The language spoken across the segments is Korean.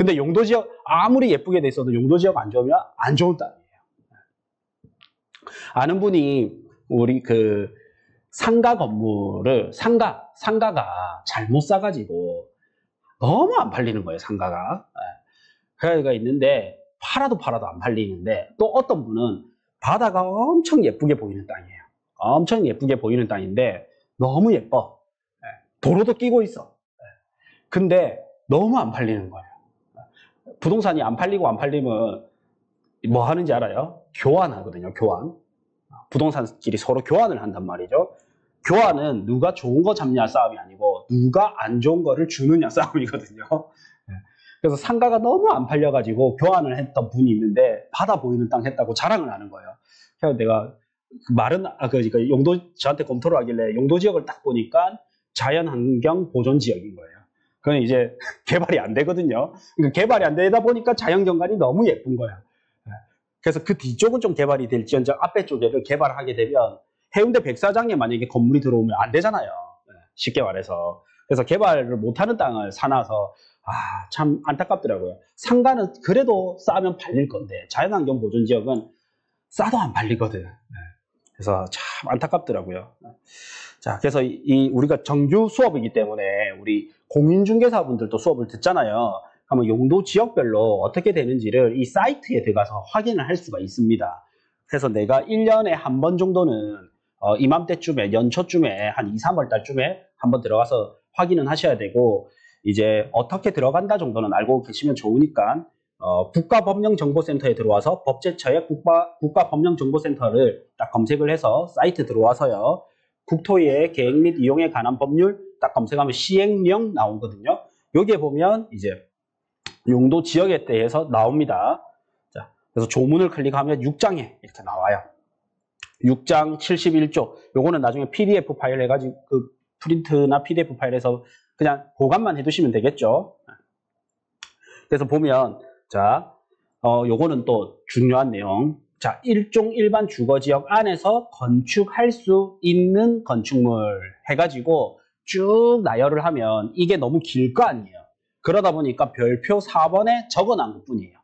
근데 용도지역 아무리 예쁘게 돼 있어도 용도지역 안 좋으면 안 좋은 땅이에요. 아는 분이 우리 그 상가 건물을 상가가 잘못 싸가지고 너무 안 팔리는 거예요. 상가가. 그래가 있는데 팔아도 안 팔리는데 또 어떤 분은 바다가 엄청 예쁘게 보이는 땅이에요. 엄청 예쁘게 보이는 땅인데 너무 예뻐. 도로도 끼고 있어. 근데 너무 안 팔리는 거예요. 부동산이 안 팔리면 뭐 하는지 알아요? 교환하거든요. 교환. 부동산끼리 서로 교환을 한단 말이죠. 교환은 누가 좋은 거 잡냐 싸움이 아니고 누가 안 좋은 거를 주느냐 싸움이거든요. 그래서 상가가 너무 안 팔려가지고 교환을 했던 분이 있는데 바다 보이는 땅 했다고 자랑을 하는 거예요. 그래서 내가 그러니까 용도 저한테 검토를 하길래 용도 지역을 딱 보니까 자연환경 보존 지역인 거예요. 그건 이제 개발이 안 되거든요. 그러니까 개발이 안 되다 보니까 자연경관이 너무 예쁜 거야. 그래서 그 뒤쪽은 좀 개발이 될지언정 앞에 쪽에를 개발하게 되면 해운대 백사장에 만약에 건물이 들어오면 안 되잖아요. 쉽게 말해서. 그래서 개발을 못하는 땅을 사놔서 참 안타깝더라고요. 상가는 그래도 싸면 팔릴 건데 자연환경 보존 지역은 싸도 안 팔리거든. 그래서 참 안타깝더라고요. 자, 그래서 우리가 정규 수업이기 때문에 우리 공인중개사분들도 수업을 듣잖아요. 그러면 용도 지역별로 어떻게 되는지를 이 사이트에 들어가서 확인을 할 수가 있습니다. 그래서 내가 1년에 한 번 정도는 이맘때쯤에 연초쯤에 한 2, 3월 달쯤에 한번 들어가서 확인은 하셔야 되고 이제 어떻게 들어간다 정도는 알고 계시면 좋으니까 국가법령정보센터에 들어와서 법제처의 국가법령정보센터를 딱 검색을 해서 사이트 들어와서요. 국토의 계획 및 이용에 관한 법률 딱 검색하면 시행령 나오거든요. 여기에 보면 이제 용도 지역에 대해서 나옵니다. 자, 그래서 조문을 클릭하면 6장에 이렇게 나와요. 6장 71조. 요거는 나중에 PDF 파일 해가지고 그 프린트나 PDF 파일에서 그냥 보관만 해두시면 되겠죠. 그래서 보면 자, 요거는 또 중요한 내용. 자, 일종 일반 주거지역 안에서 건축할 수 있는 건축물 해가지고 쭉 나열을 하면 이게 너무 길 거 아니에요. 그러다 보니까 별표 4번에 적어놓은 것 뿐이에요.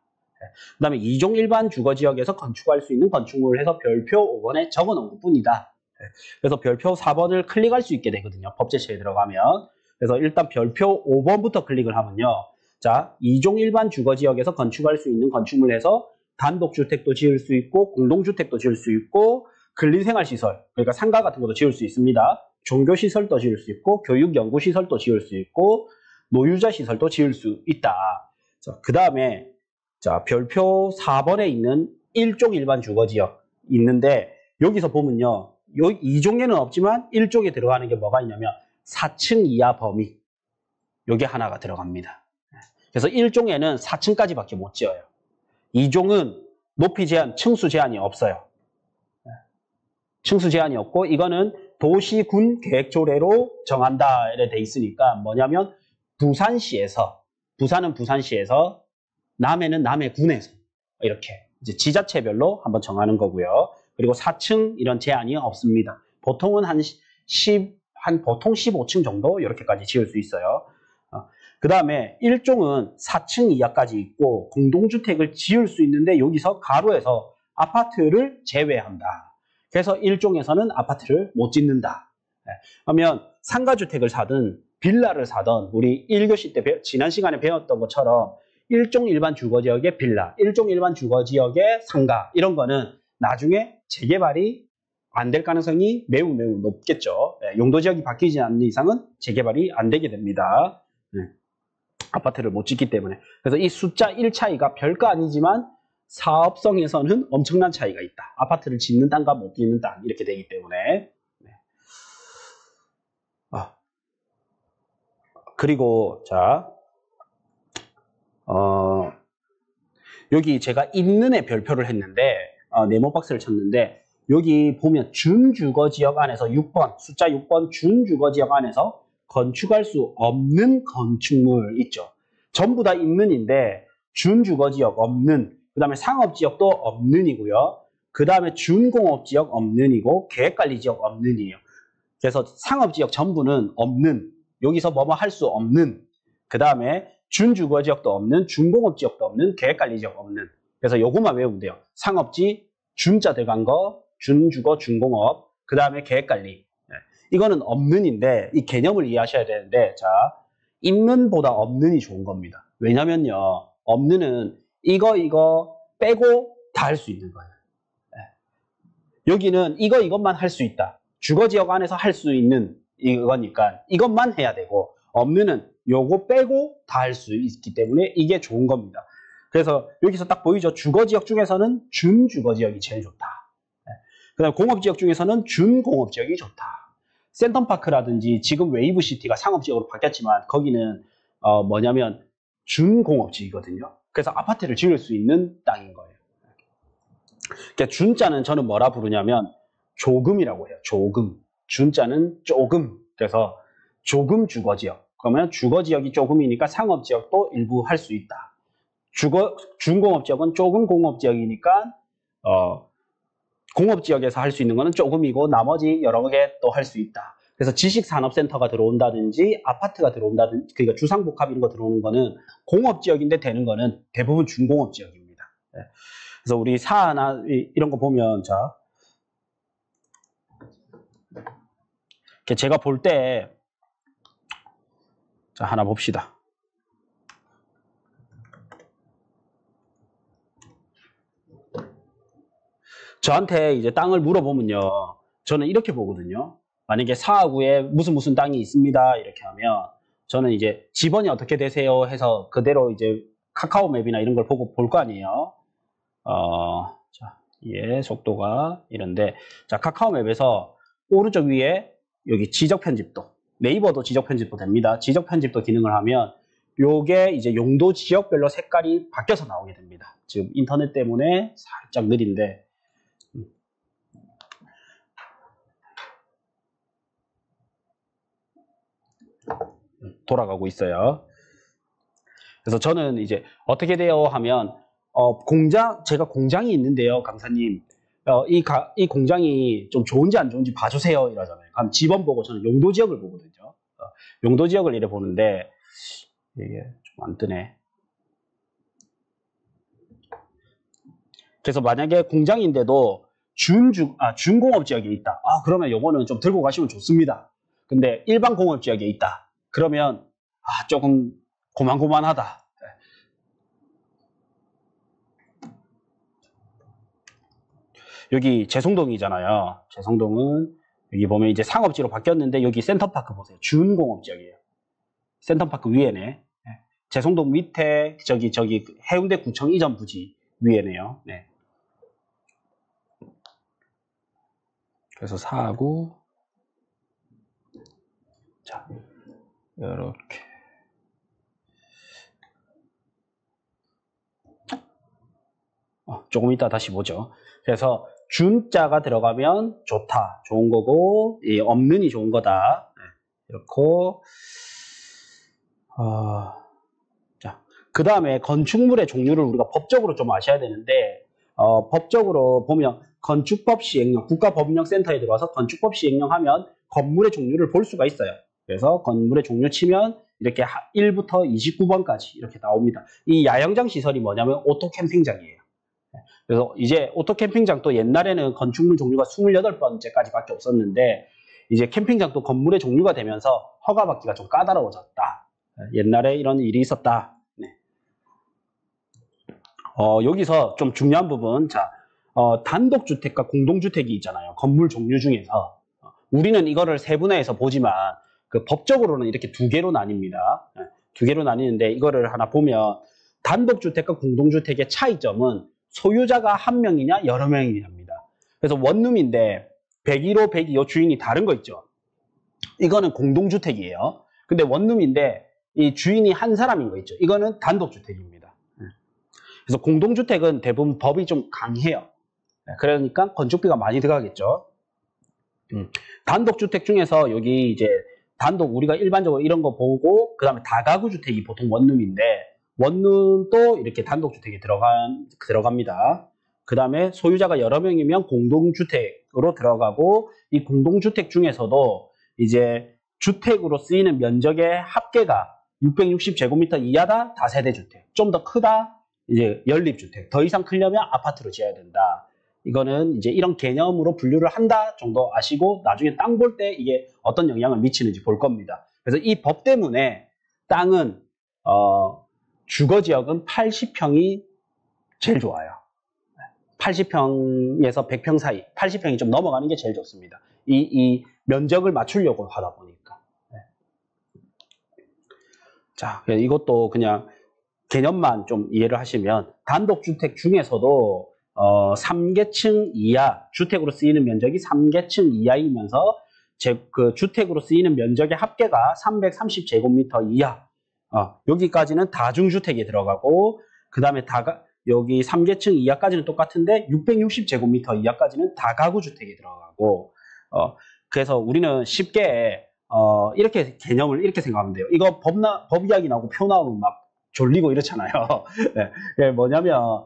그 다음에 이종 일반 주거지역에서 건축할 수 있는 건축물을 해서 별표 5번에 적어놓은 것 뿐이다. 그래서 별표 4번을 클릭할 수 있게 되거든요. 법제처에 들어가면. 그래서 일단 별표 5번부터 클릭을 하면요. 자, 이종 일반 주거지역에서 건축할 수 있는 건축물 해서 단독주택도 지을 수 있고 공동주택도 지을 수 있고 근린생활시설, 그러니까 상가 같은 것도 지을 수 있습니다. 종교시설도 지을 수 있고 교육연구시설도 지을 수 있고 노유자시설도 지을 수 있다. 그 다음에 자, 별표 4번에 있는 일종 일반 주거지역 있는데 여기서 보면요. 여기 2종에는 없지만 1종에 들어가는 게 뭐가 있냐면 4층 이하 범위 요게 하나가 들어갑니다. 그래서 1종에는 4층까지밖에 못 지어요. 2종은 높이 제한, 층수 제한이 없어요. 층수 제한이 없고 이거는 도시군 계획조례로 정한다 이렇게 돼 있으니까 뭐냐면 부산시에서 부산은 부산시에서 남해는 남해군에서 이렇게 이제 지자체별로 한번 정하는 거고요. 그리고 4층 이런 제한이 없습니다. 보통은 보통 15층 정도 이렇게까지 지을 수 있어요. 그 다음에 1종은 4층 이하까지 있고 공동주택을 지을 수 있는데 여기서 가로에서 아파트를 제외한다. 그래서 1종에서는 아파트를 못 짓는다. 그러면 상가주택을 사든 빌라를 사든 우리 1교시 때 지난 시간에 배웠던 것처럼 1종 일반 주거지역의 빌라, 1종 일반 주거지역의 상가 이런 거는 나중에 재개발이 안 될 가능성이 매우 높겠죠. 용도지역이 바뀌지 않는 이상은 재개발이 안 되게 됩니다. 아파트를 못 짓기 때문에. 그래서 이 숫자 1 차이가 별거 아니지만 사업성에서는 엄청난 차이가 있다. 아파트를 짓는 땅과 못 짓는 땅 이렇게 되기 때문에. 그리고 자 여기 제가 있는에 별표를 했는데 네모 박스를 쳤는데 여기 보면 준주거지역 안에서 6번 숫자 6번 준주거지역 안에서 건축할 수 없는 건축물 있죠. 전부 다 있는인데 준주거지역 없는, 그 다음에 상업지역도 없는이고요. 그 다음에 준공업지역 없는이고 계획관리지역 없는이에요. 그래서 상업지역 전부는 없는, 여기서 뭐뭐 할 수 없는, 그 다음에 준주거지역도 없는, 준공업지역도 없는, 계획관리지역 없는. 그래서 요것만 외우면 돼요. 상업지, 준자 들어간 거, 준주거, 준공업, 그 다음에 계획관리. 이거는 없는인데 이 개념을 이해하셔야 되는데, 자, 있는보다 없는이 좋은 겁니다. 왜냐면요, 없는은 이거 빼고 다 할 수 있는 거예요. 여기는 이것만 할 수 있다. 주거지역 안에서 할 수 있는 이거니까 이것만 해야 되고, 없는은 요거 빼고 다 할 수 있기 때문에 이게 좋은 겁니다. 그래서 여기서 딱 보이죠? 주거지역 중에서는 준주거지역이 제일 좋다. 그 다음에 공업지역 중에서는 준공업지역이 좋다. 센텀파크라든지 지금 웨이브시티가 상업지역으로 바뀌었지만 거기는 뭐냐면 준공업지이거든요. 그래서 아파트를 지을 수 있는 땅인 거예요. 그러니까 준자는 저는 뭐라 부르냐면 조금이라고 해요. 조금. 준자는 조금. 그래서 조금 주거지역. 그러면 주거지역이 조금이니까 상업지역도 일부 할 수 있다. 준공업지역은 조금 공업지역이니까 공업지역에서 할 수 있는 거는 조금이고 나머지 여러 개 또 할 수 있다. 그래서 지식산업센터가 들어온다든지 아파트가 들어온다든지, 그러니까 주상복합 이런 거 들어오는 거는 공업지역인데 되는 거는 대부분 준공업지역입니다. 그래서 우리 사나 이런 거 보면, 자, 제가 볼 때, 자, 하나 봅시다. 저한테 이제 땅을 물어보면요, 저는 이렇게 보거든요. 만약에 사하구에 무슨 땅이 있습니다 이렇게 하면 저는 이제 지번이 어떻게 되세요 해서 그대로 이제 카카오맵이나 이런 걸 보고 볼 거 아니에요. 자, 예, 속도가 이런데, 자, 카카오맵에서 오른쪽 위에 여기 지적 편집도, 네이버도 지적 편집도 됩니다. 지적 편집도 기능을 하면 요게 이제 용도 지역별로 색깔이 바뀌어서 나오게 됩니다. 지금 인터넷 때문에 살짝 느린데, 돌아가고 있어요. 그래서 저는 이제 어떻게 돼요 하면, 제가 공장이 있는데요, 강사님. 이 공장이 좀 좋은지 안 좋은지 봐주세요 이러잖아요. 그럼 지번 보고 저는 용도 지역을 보거든요. 용도 지역을 이래 보는데, 이게 좀 안 뜨네. 그래서 만약에 공장인데도 준공업 지역에 있다. 그러면 요거는 좀 들고 가시면 좋습니다. 근데 일반 공업 지역에 있다. 그러면 조금 고만고만하다. 여기 재송동이잖아요. 재송동은 여기 보면 이제 상업지로 바뀌었는데 여기 센터파크 보세요. 준공업 지역이에요. 센터파크 위에네. 재송동 밑에 저기 해운대 구청 이전 부지 위에네요. 네. 그래서 사하구, 자, 이렇게. 조금 이따 다시 보죠. 그래서 준자가 들어가면 좋다, 좋은 거고, 없는이 좋은 거다. 이렇고, 자, 그 다음에 건축물의 종류를 우리가 법적으로 좀 아셔야 되는데, 법적으로 보면 건축법 시행령, 국가법령센터에 들어와서 건축법 시행령 하면 건물의 종류를 볼 수가 있어요. 그래서 건물의 종류 치면 이렇게 1부터 29번까지 이렇게 나옵니다. 이 야영장 시설이 뭐냐면 오토 캠핑장이에요. 그래서 이제 오토 캠핑장도 옛날에는 건축물 종류가 28번째까지밖에 없었는데 이제 캠핑장도 건물의 종류가 되면서 허가받기가 좀 까다로워졌다. 옛날에 이런 일이 있었다. 네. 여기서 좀 중요한 부분, 자, 단독주택과 공동주택이 있잖아요. 건물 종류 중에서. 우리는 이거를 세분화해서 보지만 그 법적으로는 이렇게 두 개로 나뉩니다. 두 개로 나뉘는데 이거를 하나 보면 단독주택과 공동주택의 차이점은 소유자가 한 명이냐 여러 명이냐입니다. 그래서 원룸인데 101호, 102호 주인이 다른 거 있죠. 이거는 공동주택이에요. 근데 원룸인데 이 주인이 한 사람인 거 있죠. 이거는 단독주택입니다. 그래서 공동주택은 대부분 법이 좀 강해요. 그러니까 건축비가 많이 들어가겠죠. 단독주택 중에서 여기 이제 단독 우리가 일반적으로 이런 거 보고 그 다음에 다가구 주택이 보통 원룸인데 원룸도 이렇게 단독주택에 들어갑니다. 그 다음에 소유자가 여러 명이면 공동주택으로 들어가고 이 공동주택 중에서도 이제 주택으로 쓰이는 면적의 합계가 660제곱미터 이하다 다세대 주택, 좀 더 크다 이제 연립주택, 더 이상 크려면 아파트로 지어야 된다. 이거는 이제 이런 개념으로 분류를 한다 정도 아시고 나중에 땅 볼 때 이게 어떤 영향을 미치는지 볼 겁니다. 그래서 이 법 때문에 땅은 주거지역은 80평이 제일 좋아요. 80평에서 100평 사이, 80평이 좀 넘어가는 게 제일 좋습니다. 이 면적을 맞추려고 하다 보니까. 자, 이것도 그냥 개념만 좀 이해를 하시면 단독주택 중에서도 3계층 이하, 주택으로 쓰이는 면적이 3계층 이하이면서 그 주택으로 쓰이는 면적의 합계가 330제곱미터 이하, 여기까지는 다중주택이 들어가고, 그 다음에 여기 3계층 이하까지는 똑같은데 660제곱미터 이하까지는 다가구주택이 들어가고, 그래서 우리는 쉽게 이렇게 개념을 이렇게 생각하면 돼요. 이거 법 이야기 나오고 표 나오면 막 졸리고 이렇잖아요. 네, 뭐냐면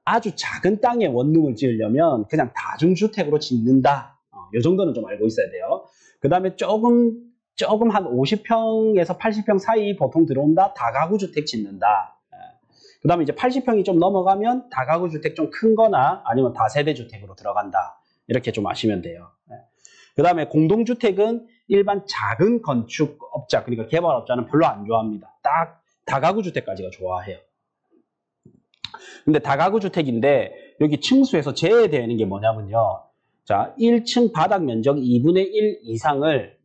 아주 작은 땅에 원룸을 지으려면 그냥 다중주택으로 짓는다. 이 정도는 좀 알고 있어야 돼요. 그 다음에 조금 한 50평에서 80평 사이 보통 들어온다. 다가구주택 짓는다. 그 다음에 이제 80평이 좀 넘어가면 다가구주택 좀 큰 거나 아니면 다세대주택으로 들어간다. 이렇게 좀 아시면 돼요. 그 다음에 공동주택은 일반 작은 건축업자, 그러니까 개발업자는 별로 안 좋아합니다. 딱 다가구주택까지가 좋아해요. 근데 다가구주택인데 여기 층수에서 제외되는 게 뭐냐면요. 자, 1층 바닥 면적 2분의 1 이상을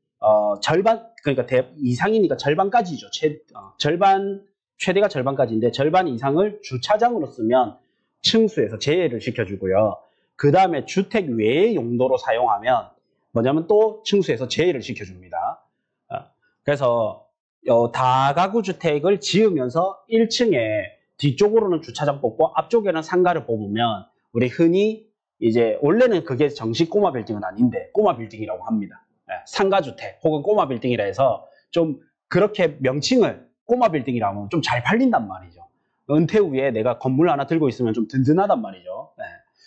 절반, 그러니까 이상이니까 절반까지죠. 최대가 절반까지인데 절반 이상을 주차장으로 쓰면 층수에서 제외를 시켜주고요. 그 다음에 주택 외의 용도로 사용하면 뭐냐면 또 층수에서 제외를 시켜줍니다. 그래서 다가구 주택을 지으면서 1층에 뒤쪽으로는 주차장 뽑고 앞쪽에는 상가를 뽑으면 우리 흔히 이제 원래는 그게 정식 꼬마 빌딩은 아닌데 꼬마 빌딩이라고 합니다. 상가주택 혹은 꼬마 빌딩이라 해서 좀 그렇게 명칭을 꼬마 빌딩이라고 하면 좀 잘 팔린단 말이죠. 은퇴 후에 내가 건물 하나 들고 있으면 좀 든든하단 말이죠.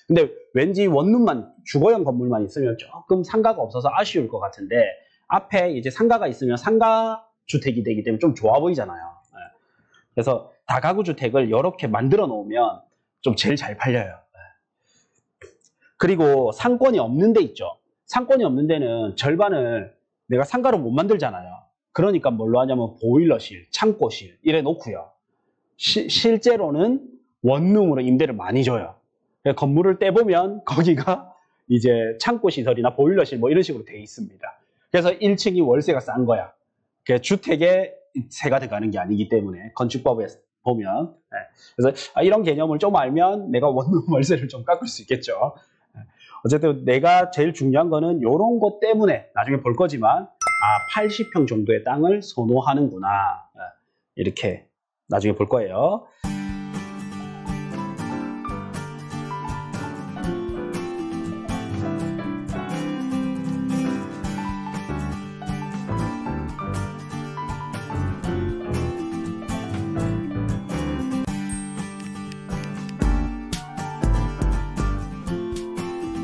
근데 왠지 원룸만 주거용 건물만 있으면 조금 상가가 없어서 아쉬울 것 같은데 앞에 이제 상가가 있으면 상가 주택이 되기 때문에 좀 좋아 보이잖아요. 그래서 다가구 주택을 이렇게 만들어 놓으면 좀 제일 잘 팔려요. 그리고 상권이 없는 데 있죠. 상권이 없는 데는 절반을 내가 상가로 못 만들잖아요. 그러니까 뭘로 하냐면 보일러실, 창고실 이래 놓고요. 실제로는 원룸으로 임대를 많이 줘요. 건물을 떼보면 거기가 이제 창고시설이나 보일러실 뭐 이런 식으로 돼 있습니다. 그래서 1층이 월세가 싼 거야. 주택에 세가 들어가는 게 아니기 때문에 건축법에 보면. 그래서 이런 개념을 좀 알면 내가 원룸 월세를 좀 깎을 수 있겠죠. 어쨌든 내가 제일 중요한 거는 이런 것 때문에 나중에 볼 거지만 80평 정도의 땅을 선호하는구나 이렇게 나중에 볼 거예요.